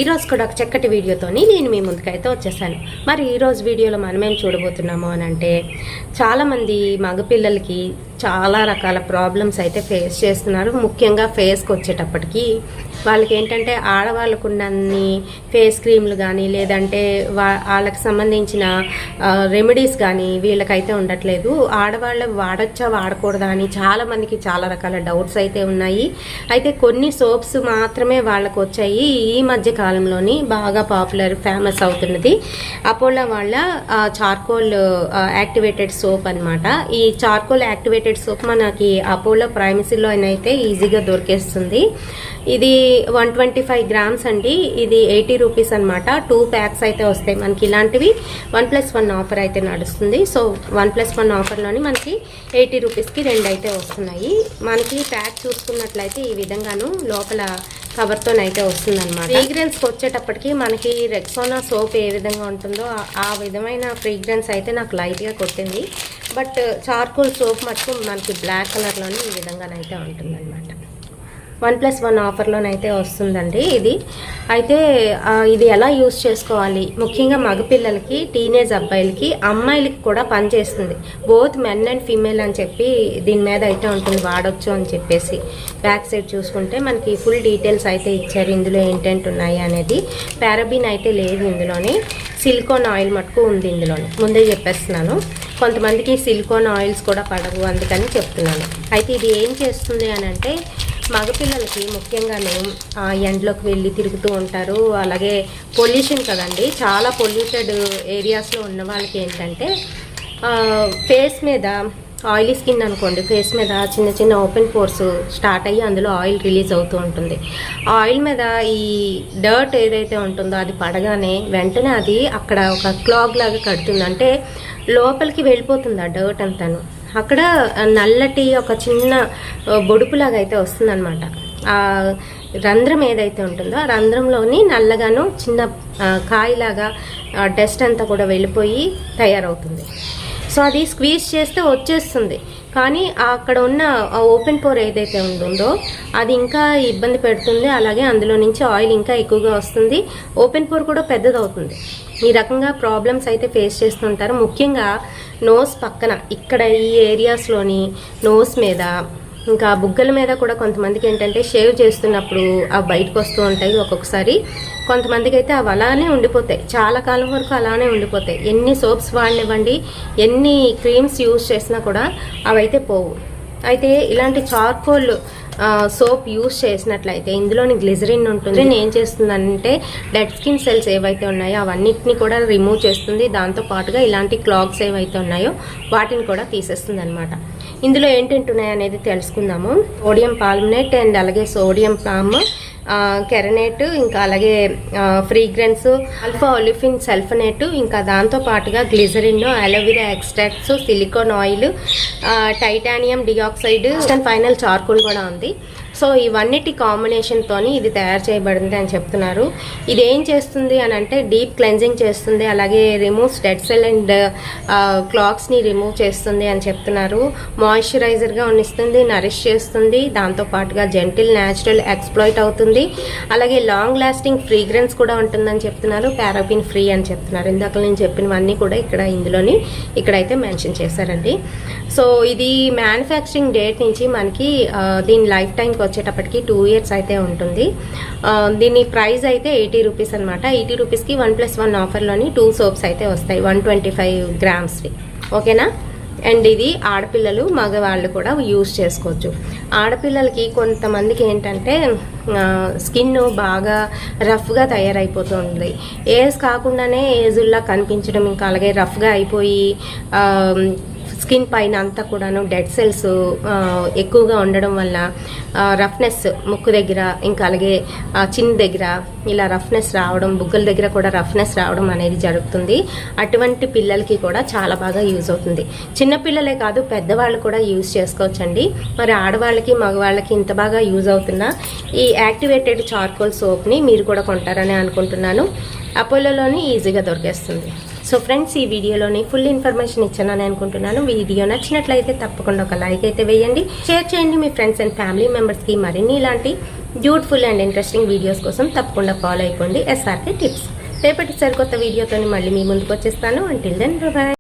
ఈరోజు కూడా ఒక చక్కటి వీడియోతోని నేను మీ ముందుకైతే వచ్చేసాను. మరి ఈరోజు వీడియోలో మనం ఏం చూడబోతున్నాము అని అంటే, చాలామంది మగపిల్లలకి చాలా రకాల ప్రాబ్లమ్స్ అయితే ఫేస్ చేస్తున్నారు. ముఖ్యంగా ఫేస్కి వచ్చేటప్పటికి వాళ్ళకి ఏంటంటే ఆడవాళ్ళకు ఉన్నన్ని ఫేస్ క్రీమ్లు కానీ లేదంటే వాళ్ళకి సంబంధించిన రెమెడీస్ కానీ వీళ్ళకైతే ఉండట్లేదు. ఆడవాళ్ళు వాడచ్చా వాడకూడదా అని చాలామందికి చాలా రకాల డౌట్స్ అయితే ఉన్నాయి. అయితే కొన్ని సోప్స్ మాత్రమే వాళ్ళకు వచ్చాయి. ఈ మధ్య కాలంలోని బాగా పాపులర్ ఫేమస్ అవుతున్నది అపోలో వాళ్ళ చార్కోల్ యాక్టివేటెడ్ సోప్ అనమాట. ఈ చార్కోల్ యాక్టివేటెడ్ సోప్ మనకి అపోలో ప్రైమసీలో అయితే ఈజీగా దొరికేస్తుంది. ఇది 125 గ్రామ్స్ అండి. ఇది 80 రూపీస్ అనమాట. 2 ప్యాక్స్ అయితే వస్తాయి మనకి. ఇలాంటివి 1+1 ఆఫర్ అయితే నడుస్తుంది. సో 1+1 ఆఫర్లోని మనకి 80 రూపీస్కి 2 అయితే వస్తున్నాయి. మనకి ప్యాక్ చూసుకున్నట్లయితే ఈ విధంగాను లోపల కవర్తోనైతే వస్తుంది అనమాట. ఫ్రీగ్రెన్స్కి వచ్చేటప్పటికి మనకి రెక్సోనా సోప్ ఏ విధంగా ఉంటుందో ఆ విధమైన ఫ్రీగ్రెన్స్ అయితే నాకు లైట్గా కొట్టింది. బట్ చార్కోల్ సోప్ మటుకు మనకి బ్లాక్ కలర్లోని ఈ విధంగానైతే ఉంటుంది అనమాట. 1+1 ఆఫర్లోనైతే వస్తుందండి ఇది. అయితే ఇది ఎలా యూస్ చేసుకోవాలి, ముఖ్యంగా మగపిల్లలకి, టీనేజ్ అబ్బాయిలకి, అమ్మాయిలకి కూడా పనిచేస్తుంది. బోత్ మెన్ అండ్ ఫీమేల్ అని చెప్పి దీని మీద అయితే ఉంటుంది, వాడచ్చు అని చెప్పేసి. బ్యాక్ సైడ్ చూసుకుంటే మనకి ఫుల్ డీటెయిల్స్ అయితే ఇచ్చారు, ఇందులో ఏంటంటే ఉన్నాయి అనేది. పారాబిన్ అయితే లేదు ఇందులోని. సిలికాన్ ఆయిల్ మటుకు ఉంది ఇందులోని, ముందే చెప్పేస్తున్నాను. కొంతమందికి సిలికాన్ ఆయిల్స్ కూడా పడవు, అందుకని చెప్తున్నాను. అయితే ఇది ఏం చేస్తుంది అని అంటే, మగపిల్లలకి ముఖ్యంగాను ఎండ్లోకి వెళ్ళి తిరుగుతూ ఉంటారు. అలాగే పొల్యూషన్ కదండి, చాలా పొల్యూటెడ్ ఏరియాస్లో ఉన్న వాళ్ళకి ఏంటంటే ఫేస్ మీద ఆయిలీ స్కిన్ అనుకోండి, ఫేస్ మీద చిన్న చిన్న ఓపెన్ పోర్స్ స్టార్ట్ అయ్యి అందులో ఆయిల్ రిలీజ్ అవుతూ ఉంటుంది. ఆ ఆయిల్ మీద ఈ డర్ట్ ఏదైతే ఉంటుందో అది పడగానే వెంటనే అది అక్కడ ఒక క్లాగ్ లాగా కడుతుంది. అంటే లోపలికి వెళ్ళిపోతుంది ఆ డర్ట్ అంతాను. అక్కడ నల్లటి ఒక చిన్న బొడుపులాగా అయితే వస్తుందన్నమాట. ఆ రంధ్రం ఏదైతే ఉంటుందో ఆ రంధ్రంలోని నల్లగాను చిన్న కాయలాగా డస్ట్ అంతా కూడా వెళ్ళిపోయి తయారవుతుంది. సో అది స్క్వీజ్ చేస్తే వచ్చేస్తుంది, కానీ అక్కడ ఉన్న ఓపెన్ పోర్ ఏదైతే ఉంటుందో అది ఇంకా ఇబ్బంది పెడుతుంది. అలాగే అందులో నుంచి ఆయిల్ ఇంకా ఎక్కువగా వస్తుంది, ఓపెన్ పోర్ కూడా పెద్దదవుతుంది. ఈ రకంగా ప్రాబ్లమ్స్ అయితే ఫేస్ చేస్తుంటారు. ముఖ్యంగా నోస్ పక్కన ఇక్కడ ఈ ఏరియాస్లోని నోస్ మీద, ఇంకా బుగ్గల మీద కూడా కొంతమందికి ఏంటంటే షేవ్ చేస్తున్నప్పుడు అవి బయటకు వస్తూ ఉంటాయి ఒక్కొక్కసారి. కొంతమందికి అయితే అవి అలానే ఉండిపోతాయి, చాలా కాలం వరకు అలానే ఉండిపోతాయి. ఎన్ని సోప్స్ వాడినివ్వండి, ఎన్ని క్రీమ్స్ యూజ్ చేసినా కూడా అవైతే పోవు. అయితే ఇలాంటి చార్కోల్ సోప్ యూజ్ చేసినట్లయితే ఇందులోని గ్లిజరిన్ ఉంటుంది. ఏం చేస్తుందంటే డెడ్ స్కిన్ సెల్స్ ఏవైతే ఉన్నాయో అవన్నిటిని కూడా రిమూవ్ చేస్తుంది. దాంతో పాటుగా ఇలాంటి క్లాగ్స్ ఏవైతే ఉన్నాయో వాటిని కూడా తీసేస్తుంది అనమాట. ఇందులో ఏంటంటే ఉన్నాయనేది తెలుసుకుందాము. సోడియం పాల్మినేట్ అండ్ అలాగే సోడియం పామ్, కెరనేట్, ఇంకా అలాగే ఫ్రీగ్రెన్స్, ఆల్ఫా ఒలిఫిన్ సల్ఫనేట్, ఇంకా దాంతో పాటుగా glycerin, aloe vera extracts, silicone oil, titanium dioxide and final charcoal కూడా ఉంది. సో ఇవన్నిటి కాంబినేషన్తోని ఇది తయారు చేయబడింది అని చెప్తున్నారు. ఇది ఏం చేస్తుంది అని అంటే డీప్ క్లెన్జింగ్ చేస్తుంది, అలాగే రిమూవ్స్ డెడ్ సెల్ అండ్ క్లాగ్స్ని రిమూవ్ చేస్తుంది అని చెప్తున్నారు. మాయిశ్చరైజర్గా ఉండిస్తుంది, నరిష్ చేస్తుంది, దాంతోపాటుగా జెంటిల్ న్యాచురల్ ఎక్స్ప్లాయిట్ అవుతుంది. అలాగే లాంగ్ లాస్టింగ్ ఫ్రీగ్రెన్స్ కూడా ఉంటుందని చెప్తున్నారు. పారాబిన్ ఫ్రీ అని చెప్తున్నారు. ఇందాక నేను చెప్పినవన్నీ కూడా ఇందులోని ఇక్కడైతే మెన్షన్ చేశారండి. సో ఇది మ్యానుఫ్యాక్చరింగ్ డేట్ నుంచి మనకి దీని లైఫ్ టైంకి వచ్చేటప్పటికి 2 years అయితే ఉంటుంది. దీని ప్రైస్ అయితే 80 రూపీస్ అనమాట. 80 రూపీస్కి 1+1 ఆఫర్లోని 2 సోప్స్ అయితే వస్తాయి, 125 గ్రామ్స్వి. ఓకేనా? అండ్ ఇది ఆడపిల్లలు మగవాళ్ళు కూడా యూజ్ చేసుకోవచ్చు. ఆడపిల్లలకి కొంతమందికి ఏంటంటే స్కిన్ బాగా రఫ్గా తయారైపోతుంది. ఏజ్ కాకుండానే ఏజ్లా కనిపించడం, ఇంకా అలాగే రఫ్గా అయిపోయి స్కిన్ పైన అంతా కూడాను డెడ్ సెల్స్ ఎక్కువగా ఉండడం వల్ల రఫ్నెస్ ముక్కు దగ్గర, ఇంకా అలాగే చిన్ దగ్గర ఇలా రఫ్నెస్ రావడం, బుగ్గల దగ్గర కూడా రఫ్నెస్ రావడం అనేది జరుగుతుంది. అటువంటి పిల్లలకి కూడా చాలా బాగా యూజ్ అవుతుంది. చిన్నపిల్లలే కాదు, పెద్దవాళ్ళు కూడా యూజ్ చేసుకోవచ్చండి. మరి ఆడవాళ్ళకి మగవాళ్ళకి ఇంత బాగా యూజ్ అవుతున్న ఈ యాక్టివేటెడ్ చార్కోల్ సోప్ని మీరు కూడా కొంటారని అనుకుంటున్నాను. అపోలోలోని ఈజీగా దొరికేస్తుంది. సో ఫ్రెండ్స్, ఈ వీడియోలోని ఫుల్ ఇన్ఫర్మేషన్ ఇచ్చానని అనుకుంటున్నాను. వీడియో నచ్చినట్లయితే తప్పకుండా ఒక లైక్ అయితే వేయండి, షేర్ చేయండి మీ ఫ్రెండ్స్ అండ్ ఫ్యామిలీ మెంబర్స్కి. మరిన్ని ఇలాంటి బ్యూటిఫుల్ అండ్ ఇంట్రెస్టింగ్ వీడియోస్ కోసం తప్పకుండా ఫాలో అయిపోండి SRK టిప్స్. రేపటి సరికొత్త వీడియోతో మళ్ళీ మీ ముందుకు వచ్చేస్తాను. Until then by.